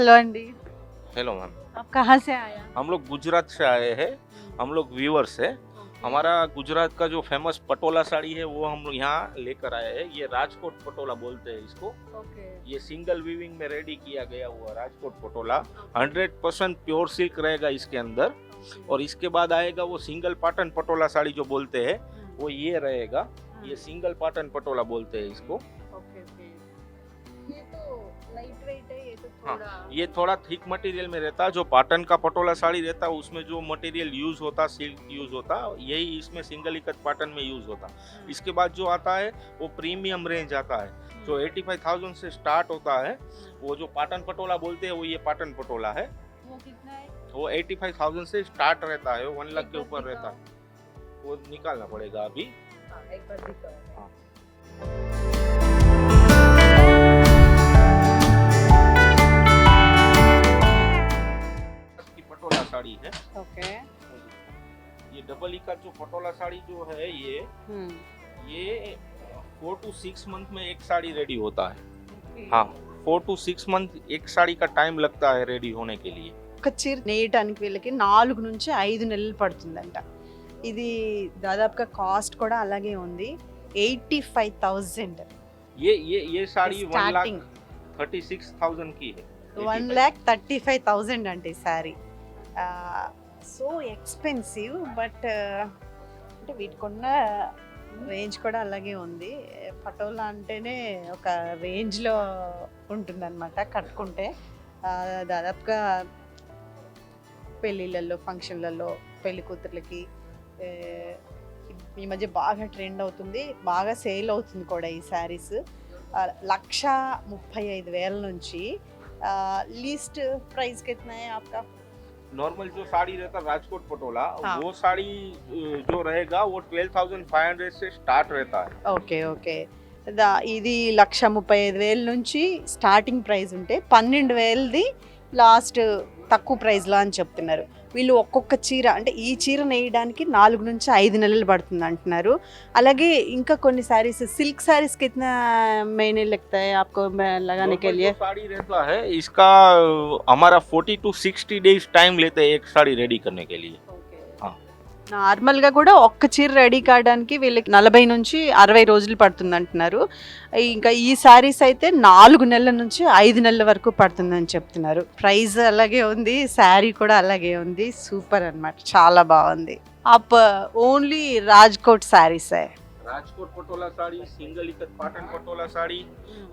Hello अंडी। Hello ma'am. आप कहाँ से आया? हम लोग गुजरात से आए हैं। हम लोग व्यूअर्स है। हमारा गुजरात का जो फेमस पटोला साड़ी है वो हम लोग यहाँ लेकर आए हैं। ये राजकोट पटोला बोलते हैं इसको। ये सिंगल वीविंग में रेडी किया गया हुआ राजकोट पटोला 100% प्योर सिल्क रहेगा इसके अंदर। और इसके बाद आएगा वो सिंगल पाटन पटोला साड़ी जो बोलते हैं वो ये रहेगा। ये सिंगल पाटन पटोला बोलते हैं इसको। ये तो लाइट वेट है, ये तो थोड़ा ये थोड़ा थिक मटेरियल में रहता है। जो पाटन का पटोला साड़ी रहता है उसमें जो मटेरियल यूज होता, सिल्क यूज होता, यही इसमें सिंगल इकत पाटन में यूज होता। इसके बाद जो आता है वो प्रीमियम रेंज आता है जो 85,000 से स्टार्ट होता है। वो जो पाटन पटोला बोलते हैं वो ये पाटन पटोला है। वो कितना है? वो 85,000 से स्टार्ट रहता है, 1 लाख के ऊपर रहता है। वो निकालना पड़ेगा अभी। एक बार दिखाओ। हाँ। पटोला साड़ी है। ओके। ये डबल इकत जो पटोला साड़ी जो है ये 4 to 6 मंथ में एक साड़ी रेडी होता है। हाँ, 4 to 6 मंथ एक साड़ी का टाइम लगता है रेडी होने के लिए। ఒక చీర నేయటానికి వీళ్ళకి 4 నుంచి 5 నెలలు పడుతుందంట. ఇది దాదాపుగా కాస్ట్ కూడా అలాగే ఉంది. 85,000 ये साड़ी స్టార్టింగ్ 1,36,000 की है। 1,35,000 అంటే ఈ సారీ. సో ఎక్స్పెన్సివ్ బట్ అంటే వీటికున్న రేంజ్ కూడా అలాగే ఉంది. పటోలా అంటేనే ఒక రేంజ్లో ఉంటుందన్నమాట కట్టుకుంటే. దాదాపుగా పెళ్ళిళ్ళల్లో ఫంక్షన్లలో పెళ్లి కూతుర్లకి ఈ మధ్య బాగా ట్రెండ్ అవుతుంది, బాగా సేల్ అవుతుంది కూడా ఈ శారీస్. 1,35,000 నుంచి लीस्ट प्राइस कितना है आपका? नॉर्मल जो साड़ी रहता है राजकोट पटोला वो साड़ी जो रहेगा वो 12,500 से स्टार्ट रहता है। Okay okay. ఇది 1,35,000 నుంచి స్టార్టింగ్ ప్రైస్ ఉంటే 12,000ది లాస్ట్ తక్కువ ప్రైస్లో అని చెప్తున్నారు. వీళ్ళు ఒక్కొక్క చీర అంటే ఈ చీర నేయడానికి 4 నుంచి 5 నెలలు పడుతుంది అంటున్నారు. అలాగే ఇంకా కొన్ని సారీస్ सिल्क साड़ीज कितना महीने लगता है आपको लगाने के लिए? साड़ी रहता है इसका हमारा 40 to 60 डेज टाइम लेते हैं एक साड़ी रेडी करने के लिए। నార్మల్గా కూడా ఒక్క చీర రెడీ కావడానికి వీళ్ళకి 40 నుంచి 60 రోజులు పడుతుంది అంటున్నారు. ఇంకా ఈ సారీస్ అయితే 4 నెలల నుంచి 5 నెలల వరకు పడుతుందని చెప్తున్నారు. ప్రైస్ అలాగే ఉంది, శారీ కూడా అలాగే ఉంది. సూపర్ అన్నమాట, చాలా బాగుంది. आप ఓన్లీ రాజ్కోట్ సారీస్ है? राजकोट पटोला साड़ी, सिंगल इकत पाटन पटोला साड़ी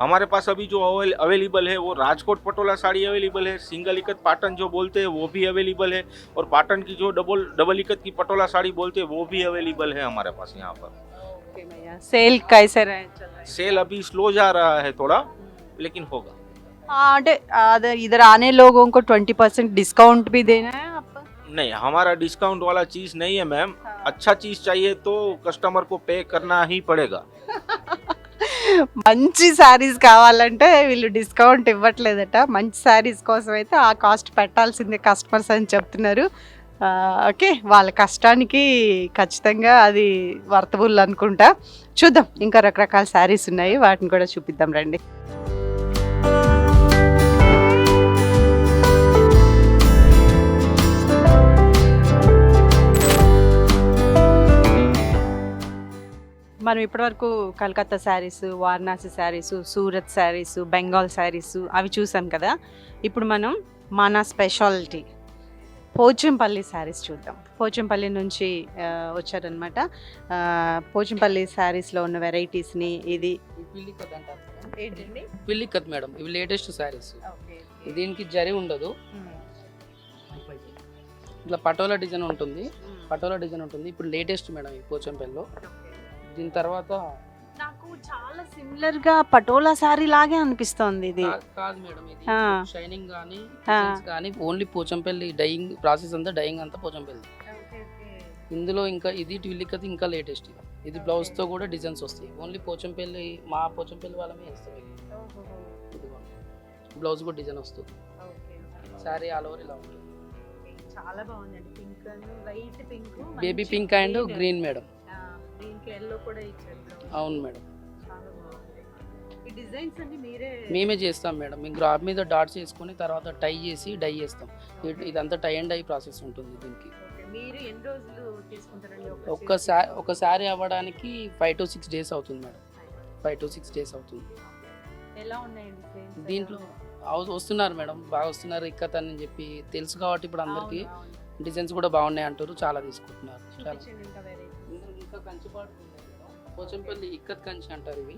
हमारे पास अभी जो अवेलेबल है वो राजकोट पटोला साड़ी अवेलेबल है। सिंगल इकत पाटन जो बोलते हैं वो भी अवेलेबल है। और पाटन की जो डबल इकत की पटोला साड़ी बोलते हैं वो भी अवेलेबल है हमारे पास यहाँ पर। ओके भैया, सेल कैसे रहे? सेल अभी स्लो जा रहा है थोड़ा, लेकिन होगा। అంటే इधर आने लोगों को 20% डिस्काउंट भी देना है आपको? नहीं, हमारा डिस्काउंट वाला चीज नहीं है मैम। अच्छा चीज चाहिए तो कस्टमर को पे करना ही पड़ेगा। మంచి శారీస్ కావాలంటే వీళ్ళు డిస్కౌంట్ ఇవ్వట్లేదట. మంచి శారీస్ కోసం అయితే ఆ కాస్ట్ పెట్టాల్సిందే కస్టమర్స్ అని చెప్తున్నారు. ఓకే, వాళ్ళ కష్టానికి ఖచ్చితంగా అది వర్తబుల్ అనుకుంటా. చూద్దాం, ఇంకా రకరకాల శారీస్ ఉన్నాయి, వాటిని కూడా చూపిద్దాం రండి. మనం ఇప్పటివరకు కలకత్తా శారీస్, వారణాసి శారీస్, సూరత్ శారీస్, బెంగాల్ శారీస్ అవి చూసాం కదా. ఇప్పుడు మనం మన స్పెషాలిటీ పోచంపల్లి శారీస్ చూద్దాం. పోచంపల్లి నుంచి వచ్చారనమాట. పోచంపల్లి శారీస్లో ఉన్న వెరైటీస్ని ఇది పిల్లికత్ అంటారు ఏంటండి? పిల్లికత్ మేడం, ఇవి లేటెస్ట్ శారీస్. దీనికి జరీ ఉండదు, ఇట్లా పటోలా డిజైన్ ఉంటుంది. ఇప్పుడు లేటెస్ట్ మేడం ఈ పోచంపల్లిలో. దీని తర్వాత నాకు చాలా సిమిలర్ గా పటోలా సారీ లాగే అనిపిస్తోంది. ఇది కాదు మేడం, ఇది షైనింగ్ కానీ కానీ ఓన్లీ పోచంపల్లి డైయింగ్ ప్రాసెస్ అంతా, డైయింగ్ అంతా పోచంపల్లి. ఇందులో ఇంకా ఇది ట్విల్లికత్ ఇంకా లేటెస్ట్. ఇది బ్లౌజ్ తో కూడా డిజైన్స్ వస్తాయి. ఓన్లీ పోచంపల్లి, మా పోచంపల్లి వాళ్ళమే వేస్తాం. బ్లౌజ్ కూడా డిజైన్ వస్తుంది. సారీ ఆల్ ఓవర్ ఇలా ఉంటుంది. చాలా బాగుందండి. Pink and light pink, baby pink and green madam. దీనికి ఎల్లో కూడా ఇచ్చారు. అవును మేడం. చాలా బాగుంది. ఈ డిజైన్స్ అన్ని మీరే మేమే చేస్తాం మేడం. మేము గ్రాఫ్ మీద డాట్స్ వేసుకొని తర్వాత టై చేసి డై చేస్తాం. ఇదంతా టై అండ్ డై ప్రాసెస్ ఉంటుంది దీనికి. మీరు ఎన్ని రోజులు తీసుకుంటారండి ఒకసారి అవ్వడానికి 5 to 6 days అవుతుంది మేడం. 5 to 6 days అవుతుంది. ఎలా ఉన్నాయండి దీంట్లో వస్తున్నారు మేడం, బాగా వస్తున్నారు. ఇక్కత్ అని చెప్పి తెలుసు కాబట్టి ఇప్పుడు అందరికి డిజైన్స్ కూడా బాగున్నాయి అంటారు, చాలా తీసుకుంటున్నారు. చాలా ఇంకా కంచి పాటు ఉన్నాయి మేడం. పోచంపల్లి ఇక్కత్ కంచి అంటారు ఇవి.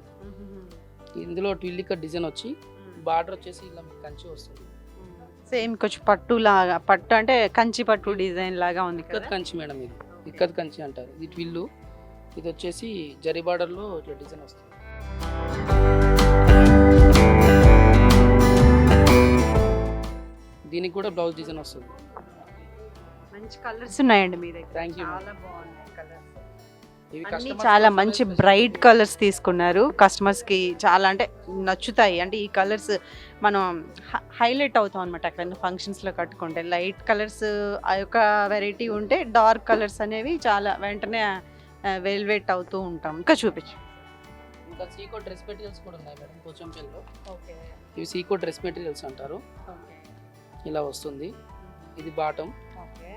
ఇందులో ట్విల్ ఇక్కత్ డిజైన్ వచ్చి బార్డర్ వచ్చేసి ఇలా కంచి వస్తుంది. సేమ్ కొంచెం పట్టు లాగా, పట్టు అంటే కంచి పట్టు డిజైన్ లాగా ఉంది. ఇక్కత్ కంచి మేడం, ఇది ఇక్కత్ కంచి అంటారు. ఇది ట్విల్లు, ఇది వచ్చేసి జరీ బార్డర్లో ఇట్లా డిజైన్ వస్తుంది. దీనికి కూడా బ్లౌజ్ డిజైన్ వస్తుంది. మంచి కలర్స్ ఉన్నాయండి మీ దగ్గర. Thank you. చాలా బాగున్నాయి కలర్స్. ఇవి అన్ని customers చాలా కోసం మంచి special బ్రైట్ కలర్స్ తీసుకున్నారు. కస్టమర్స్ కి చాలా అంటే నచ్చుతాయి. అంటే ఈ కలర్స్ మనం హైలైట్ అవుతాం అనమాట ఎక్కడైనా ఫంక్షన్స్ లో కట్టుకుంటే. లైట్ కలర్స్ ఆ యొక్క వెరైటీ ఉంటే డార్క్ కలర్స్ అనేవి చాలా వెంటనే వెల్వెట్ అవుతూ ఉంటాం. ఇంకా చూపించు. ఇంకా సీకో డ్రెస్ మెటీరియల్స్ కూడా ఉన్నాయి మేడం పోచంపల్లిలో. ఓకే ఇవి సీకో డ్రెస్ మెటీరియల్స్ అంటారు. ఇలా వస్తుంది. ఇది బాటమ్, ఓకే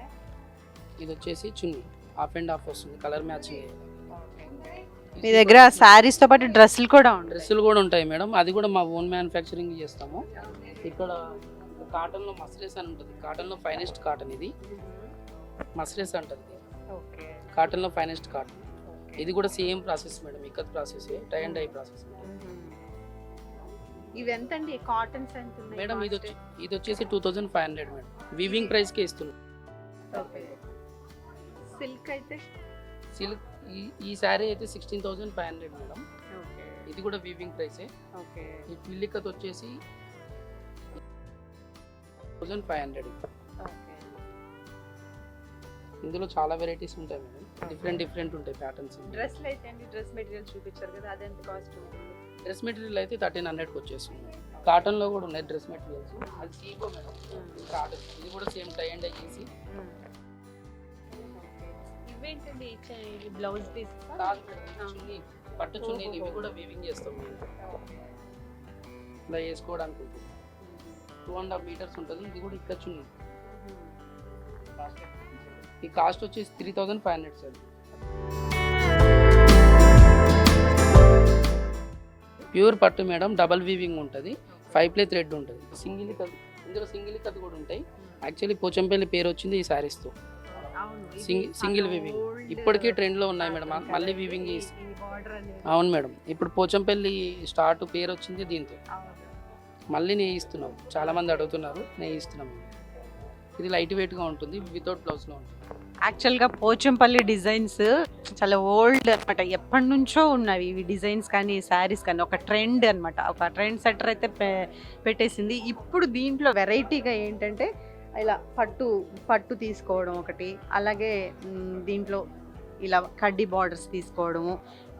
ఇది వచ్చేసి చున్నీ. హాఫ్ అండ్ హాఫ్ వస్తుంది, కలర్ మ్యాచింగ్. మీ దగ్గర శారీస్ తో పాటు డ్రెస్సులు కూడా ఉంటాయి. డ్రెస్సులు కూడా ఉంటాయి మేడం. అది కూడా మా ఓన్ మ్యానుఫ్యాక్చరింగ్ చేస్తాము. ఇక్కడ కాటన్లో మస్రేస్ అని ఉంటుంది. కాటన్లో ఫైనెస్ట్ కాటన్ ఇది మస్రేస్ అంటుంది. ఓకే కాటన్లో ఫైనెస్ట్ కాటన్. ఇది కూడా same process madam, ikat process, tie and dye process. ఇవి ఎంత అండి? కాటన్స్ ఎంత ఉన్నాయి మేడం ఇది వచ్చేసి 2500 మేడం. వీవింగ్ ప్రైస్కే ఇస్తున్నాం. ఓకే. సిల్క్ అయితే సిల్క్ ఈ శారీ అయితే 16,500 మేడం. ఓకే ఇది కూడా వీవింగ్ ప్రైసే. ఓకే. ఈ ట్విల్లికత్ వచ్చేసి 1500. ఓకే. ఇందులో చాలా వెరైటీస్ ఉంటాయి మేడం, డిఫరెంట్ ఉంటాయి ప్యాటర్న్స్. డ్రెస్లు అయితే అండి, డ్రెస్ మెటీరియల్ చూపించారు కదా, అది ఎంత కాస్ట్ ఉంటుంది? డ్రెస్ మెటీరియల్ అయితే 1300కి వచ్చేస్తుంది. కాటన్లో కూడా ఉన్నాయి డ్రెస్ మెటీరియల్స్. అది సీకో మేడం, కాటన్. ఇది కూడా సేమ్ టై అండ్ డై చేసి. ఇవేంటండి బ్లౌజ్ పీస్? చున్నీ, పట్టు చున్నీ. ఇవి కూడా వీవింగ్ చేస్తాం మేము. ఇలా వేసుకోవడానికి ఉంటుంది. 2.5 meters ఉంటుంది. ఇది కూడా ఇక్కడ చున్నీ. ఈ కాస్ట్ వచ్చేసి 3500 సార్. ప్యూర్ పట్టు మేడం, డబల్ వీవింగ్ ఉంటుంది. 5 play థ్రెడ్ ఉంటుంది. సింగిల్ కట్, ఇందులో సింగిల్ కట్ కూడా ఉంటాయి. యాక్చువల్లీ పోచంపల్లి పేరు వచ్చింది ఈ శారీస్తో. సింగిల్ వీవింగ్ ఇప్పటికీ ట్రెండ్లో ఉన్నాయి మేడం. మళ్ళీ వీవింగ్ చేసి. అవును మేడం, ఇప్పుడు పోచంపల్లి స్టార్ట్ పేరు వచ్చింది దీంతో. మళ్ళీ నేయిస్తున్నాం. చాలా మంది అడుగుతున్నారు, నేయిస్తున్నాం. ఇది లైట్ వెయిట్గా ఉంటుంది, వితౌట్ బ్లౌజ్లో ఉంటుంది. యాక్చువల్గా పోచంపల్లి డిజైన్స్ చాలా ఓల్డ్ అనమాట. ఎప్పటి నుంచో ఉన్నవి ఇవి డిజైన్స్ కానీ శారీస్ కానీ. ఒక ట్రెండ్ అనమాట, ఒక ట్రెండ్ సెటర్ అయితే పెట్టేసింది. ఇప్పుడు దీంట్లో వెరైటీగా ఏంటంటే ఇలా పట్టు తీసుకోవడం ఒకటి, అలాగే దీంట్లో ఇలా కడ్డీ బార్డర్స్ తీసుకోవడము,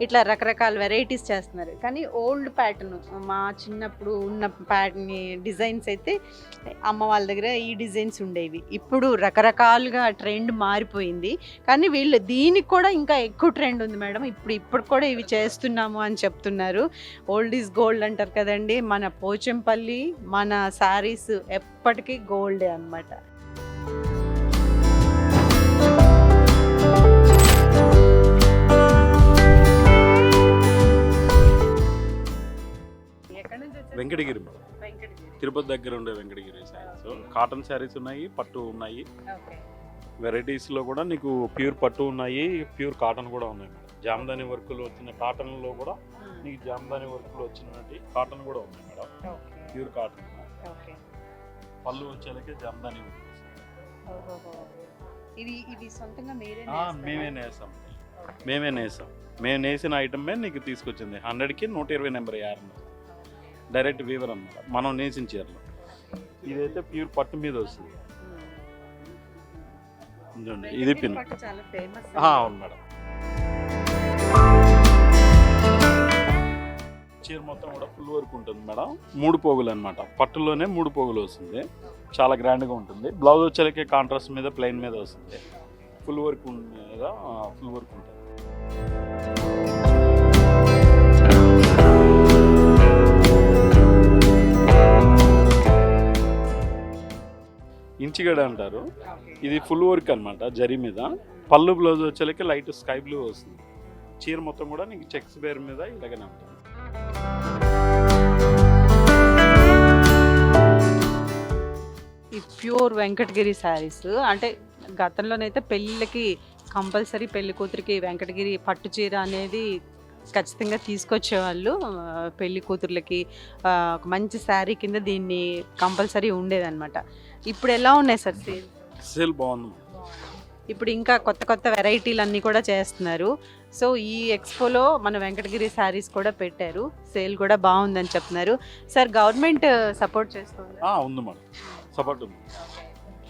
ఇట్లా రకరకాల వెరైటీస్ చేస్తున్నారు. కానీ ఓల్డ్ ప్యాటర్న్, మా చిన్నప్పుడు ఉన్న ప్యాటర్న్ డిజైన్స్ అయితే అమ్మ వాళ్ళ దగ్గర ఈ డిజైన్స్ ఉండేవి. ఇప్పుడు రకరకాలుగా ట్రెండ్ మారిపోయింది. కానీ వీళ్ళు దీనికి కూడా ఇంకా ఎక్కువ ట్రెండ్ ఉంది మేడం. ఇప్పుడు కూడా ఇవి చేస్తున్నాము అని చెప్తున్నారు. ఓల్డ్ ఈజ్ గోల్డ్ అంటారు కదండి. మన పోచంపల్లి, మన శారీస్ ఎప్పటికీ గోల్డే అన్నమాట. వెంకటగిరి తిరుపతి దగ్గర ఉండే వెంకటగిరి శారీస్. కాటన్ శారీస్ ఉన్నాయి, పట్టు ఉన్నాయి. వెరైటీస్లో కూడా నీకు ప్యూర్ పట్టు ఉన్నాయి, ప్యూర్ కాటన్ కూడా ఉన్నాయి మేడం. జామదాని వర్కులు వచ్చిన కాటన్లో కూడా నీకు జామదాని వర్కులు వచ్చినట్టు కాటన్ కూడా ఉన్నాయి మేడం. Pure cotton. పళ్ళు వచ్చేలకే జామదాని వర్క్. మేమే నేసాం. మేము నేసిన ఐటమే నీకు తీసుకొచ్చింది. 100కి 120 నెంబర్ 50. డైరెక్ట్ వీవర్ అన్నమాట, మనం నేసిన చీరలో. ఇదైతే ప్యూర్ పట్టు మీద వస్తుంది. ఇది పిన్. అవును మేడం. చీర మొత్తం కూడా ఫుల్ వర్క్ ఉంటుంది మేడం. 3 పోగులు అనమాట. పట్టులోనే 3 పోగులు వస్తుంది. చాలా గ్రాండ్గా ఉంటుంది. బ్లౌజ్ వచ్చేలకే కాంట్రాస్ట్ మీద ప్లెయిన్ మీద వస్తుంది. ఫుల్ వర్క్ మీద ఫుల్ వర్క్ ఉంటుంది. పీచిగడ అంటారు. ఇది ఫుల్ వర్క్ అనమాట జరీ మీద. పళ్ళు బ్లౌజ్ వచ్చేలకి లైట్ స్కై బ్లూ వస్తుంది. చీర మొత్తం కూడా నీకు చెక్స్ బేర్ మీద ఇలాగనే ఉంటుంది. ఈ ప్యూర్ వెంకటగిరి శారీస్ అంటే గతంలోనైతే పెళ్ళిళ్ళకి కంపల్సరీ పెళ్లి కూతురికి వెంకటగిరి పట్టు చీర అనేది ఖచ్చితంగా తీసుకొచ్చేవాళ్ళు. పెళ్లి కూతుర్లకి ఒక మంచి శారీ కింద దీన్ని కంపల్సరీ ఉండేదన్నమాట. ఇప్పుడు ఎలా ఉన్నాయి సార్ సేల్? సేల్ బాగుంది. ఇప్పుడు ఇంకా కొత్త కొత్త వెరైటీలు అన్నీ కూడా చేస్తున్నారు. సో ఈ ఎక్స్పోలో మన వెంకటగిరి శారీస్ కూడా పెట్టారు. సేల్ కూడా బాగుందని చెప్తున్నారు. సార్ గవర్నమెంట్ సపోర్ట్ చేస్తుంది? ఉంది మేడం, సపోర్ట్ ఉంది.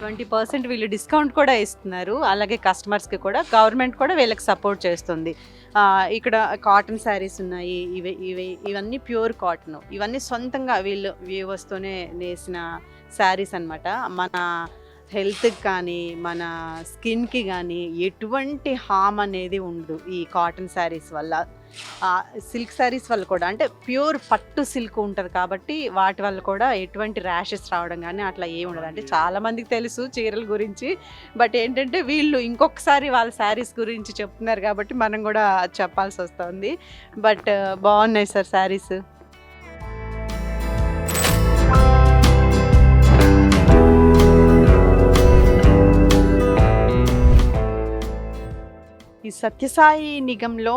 20% వీళ్ళు డిస్కౌంట్ కూడా ఇస్తున్నారు. అలాగే కస్టమర్స్కి కూడా గవర్నమెంట్ కూడా వీళ్ళకి సపోర్ట్ చేస్తుంది. ఇక్కడ కాటన్ శారీస్ ఉన్నాయి. ఇవన్నీ ప్యూర్ కాటన్. ఇవన్నీ సొంతంగా వీళ్ళు వ్యూవర్స్తోనే నేసిన శారీస్ అన్నమాట. మన హెల్త్కి కానీ మన స్కిన్కి కానీ ఎటువంటి హామ్ అనేది ఉండదు ఈ కాటన్ శారీస్ వల్ల. సిల్క్ శారీస్ వల్ల కూడా అంటే ప్యూర్ పట్టు సిల్క్ ఉంటుంది కాబట్టి వాటి వల్ల కూడా ఎటువంటి ర్యాషెస్ రావడం కానీ అట్లా ఏమి ఉండదు. అంటే చాలామందికి తెలుసు చీరల గురించి, బట్ ఏంటంటే వీళ్ళు ఇంకొకసారి వాళ్ళ శారీస్ గురించి చెప్తున్నారు కాబట్టి మనం కూడా చెప్పాల్సి వస్తుంది. బట్ బాగున్నాయి సార్ శారీస్. ఈ సత్యసాయి నిగంలో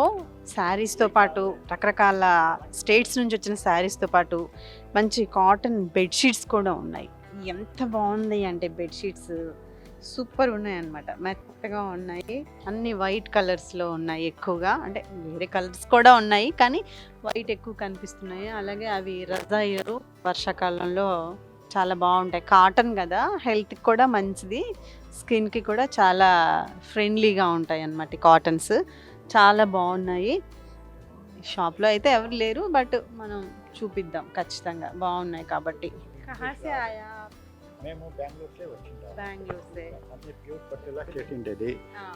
శారీస్తో పాటు రకరకాల స్టేట్స్ నుంచి వచ్చిన శారీస్తో పాటు మంచి కాటన్ బెడ్షీట్స్ కూడా ఉన్నాయి. ఎంత బాగుంది అంటే బెడ్షీట్స్ సూపర్ ఉన్నాయి అన్నమాట. మెత్తగా ఉన్నాయి. అన్ని వైట్ కలర్స్లో ఉన్నాయి ఎక్కువగా. అంటే వేరే కలర్స్ కూడా ఉన్నాయి కానీ వైట్ ఎక్కువ కనిపిస్తున్నాయి. అలాగే అవి రజాయిలు వర్షాకాలంలో చాలా బాగుంటాయి. కాటన్ కదా, హెల్త్కి కూడా మంచిది, స్కిన్కి కూడా చాలా ఫ్రెండ్లీగా ఉంటాయి అన్నమాట కాటన్స్. చాలా బాగున్నాయి. షాప్లో అయితే ఎవరు లేరు బట్ మనం చూపిద్దాం ఖచ్చితంగా, బాగున్నాయి కాబట్టి. మేము బెంగళూరు से వచ్చింటాం. బెంగళూరు से అన్ని ప్యూర్ పట్టులా చేసిండేది.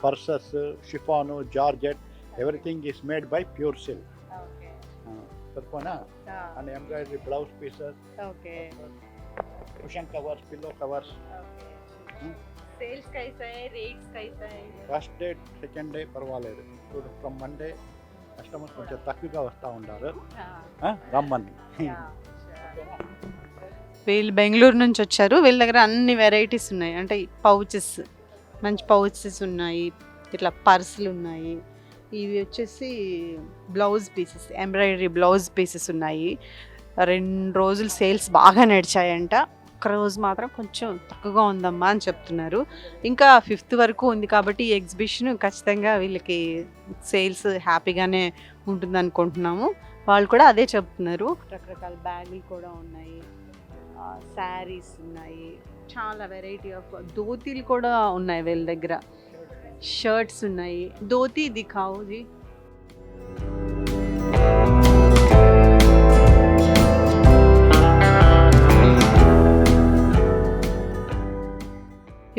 Purses, chiffon, georgette everything is made by pure silk. Okay సరిపోనా? And embroidery blouse pieces, okay cushion covers, pillow covers. Sales कैसा है, रेट्स कैसा है? ఫస్ట్ డే సెకండ్ డే పర్వాలేదు. ఇప్పుడు ఫ్రమ్ మండే కస్టమర్స్ కొంచెం తక్కువగా వస్తూ ఉంటారు. రమ్మని. వీళ్ళు బెంగళూరు నుంచి వచ్చారు. వీళ్ళ దగ్గర అన్ని వెరైటీస్ ఉన్నాయి. అంటే పౌచెస్, మంచి పౌచెస్ ఉన్నాయి, ఇట్లా పర్సులు ఉన్నాయి. ఇవి వచ్చేసి blouse pieces, embroidery blouse pieces ఉన్నాయి. 2 రోజులు సేల్స్ బాగా నడిచాయంట. ఒక్కరోజు మాత్రం కొంచెం తక్కువగా ఉందమ్మా అని చెప్తున్నారు. ఇంకా 5th వరకు ఉంది కాబట్టి ఈ ఎగ్జిబిషన్ ఖచ్చితంగా వీళ్ళకి సేల్స్ హ్యాపీగానే ఉంటుంది అనుకుంటున్నాము. వాళ్ళు కూడా అదే చెప్తున్నారు. రకరకాల బ్యాగులు కూడా ఉన్నాయి, శారీస్ ఉన్నాయి, చాలా వెరైటీ ఆఫ్ ధోతీలు కూడా ఉన్నాయి వీళ్ళ దగ్గర. షర్ట్స్ ఉన్నాయి. ధోతీ దిఖావు జీ.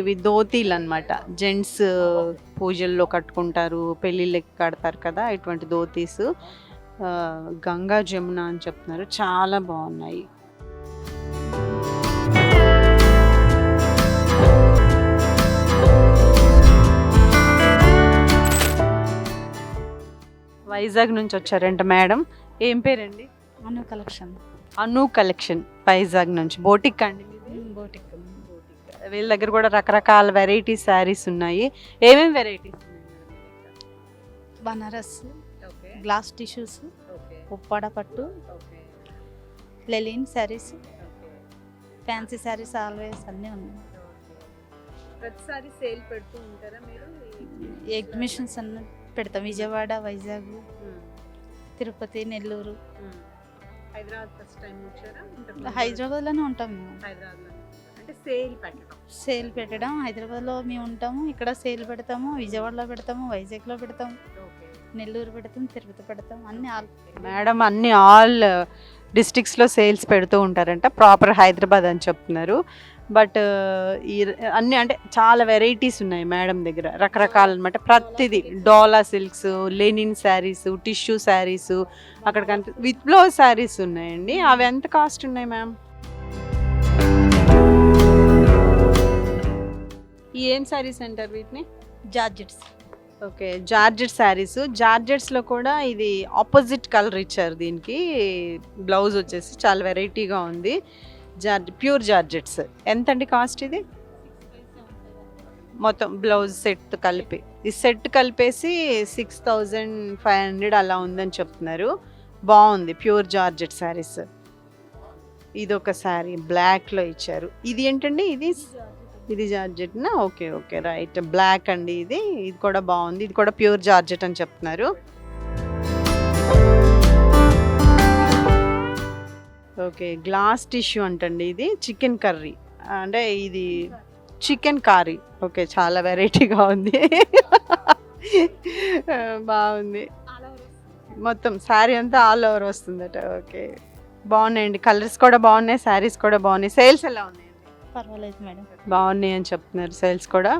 ఇవి ధోతీలు అన్నమాట. జెంట్స్ పూజల్లో కట్టుకుంటారు, పెళ్ళిళ్ళకి కడతారు కదా, ఇటువంటి ధోతీస్. గంగా జమున అని చెప్తున్నారు. చాలా బాగున్నాయి. వైజాగ్ నుంచి వచ్చారంట మేడం. ఏం పేరండి? అను కలెక్షన్. అను కలెక్షన్ వైజాగ్ నుంచి. బోటిక్ అండి మీది? బోటిక్. వీళ్ళ దగ్గర కూడా రకరకాల వెరైటీస్ శారీస్ ఉన్నాయి. ఏమేమి వెరైటీస్ ఉన్నాయి? బనారస్, గ్లాస్ టిష్యూస్, ఉప్పాడ పట్టు, లెలిన్ శారీస్, ఫ్యాన్సీ శారీస్ ఆల్వేస్ అన్నీ ఉన్నాయి. ప్రతిసారి సేల్ పెడుతూ ఉంటారా మీరు? ఎగ్జిబిషన్స్ అన్నీ పెడతాం. విజయవాడ, వైజాగ్, తిరుపతి, నెల్లూరు. హైదరాబాద్ ఫస్ట్ టైం వచ్చారా? హైదరాబాద్లోనే ఉంటాం మేము. హైదరాబాద్లో అంటే సేల్ పెట్టడం. సేల్ పెట్టడం హైదరాబాద్లో మేము ఉంటాము. ఇక్కడ సేల్ పెడతాము. విజయవాడలో పెడతాము, వైజాగ్లో పెడతాము, నెల్లూరు పెడతాం, తిరుపతి పెడతాం. అన్ని మేడం అన్ని ఆల్ డిస్ట్రిక్ట్స్లో సేల్స్ పెడుతూ ఉంటారంట. ప్రాపర్ హైదరాబాద్ అని చెప్తున్నారు. బట్ ఈ అన్ని అంటే చాలా వెరైటీస్ ఉన్నాయి మేడం దగ్గర, రకరకాల అనమాట. ప్రతిదీ dola silks, linen saris, tissue saris, అక్కడ విత్ బ్లౌజ్ శారీస్ ఉన్నాయండి. అవి ఎంత కాస్ట్ ఉన్నాయి మ్యామ్? ఈ ఏం శారీస్ అంటారు వీటిని? జార్జెట్స్. Okay, georgette saris. జార్జెట్స్లో కూడా ఇది ఆపోజిట్ కలర్ ఇచ్చారు దీనికి. బ్లౌజ్ వచ్చేసి చాలా వెరైటీగా ఉంది. Pure georgettes. ఎంత అండి కాస్ట్ ఇది? మొత్తం బ్లౌజ్ సెట్ కలిపి, ఈ సెట్ కలిపేసి 6500 అలా ఉందని చెప్తున్నారు. బాగుంది, ప్యూర్ జార్జెట్ శారీస్. ఇది ఒక శారీ బ్లాక్లో ఇచ్చారు. ఇది ఏంటండి? ఇది జార్జెట్నా? ఓకే ఓకే రైట్, బ్లాక్ అండి. ఇది కూడా బాగుంది. ఇది కూడా ప్యూర్ జార్జెట్ అని చెప్తున్నారు. ఓకే, గ్లాస్ టిష్యూ అంటండి. ఇది చికెన్ కర్రీ, అంటే ఇది చికెన్ కర్రీ. ఓకే, చాలా వెరైటీగా ఉంది. బాగుంది. మొత్తం శారీ అంతా ఆల్ ఓవర్ వస్తుందట. ఓకే, బాగున్నాయండి. కలర్స్ కూడా బాగున్నాయి, శారీస్ కూడా బాగున్నాయి. సేల్స్ ఎలా ఉన్నాయండి? పర్వాలేదు మేడం. బాగున్నాయి అని చెప్తున్నారు సేల్స్ కూడా.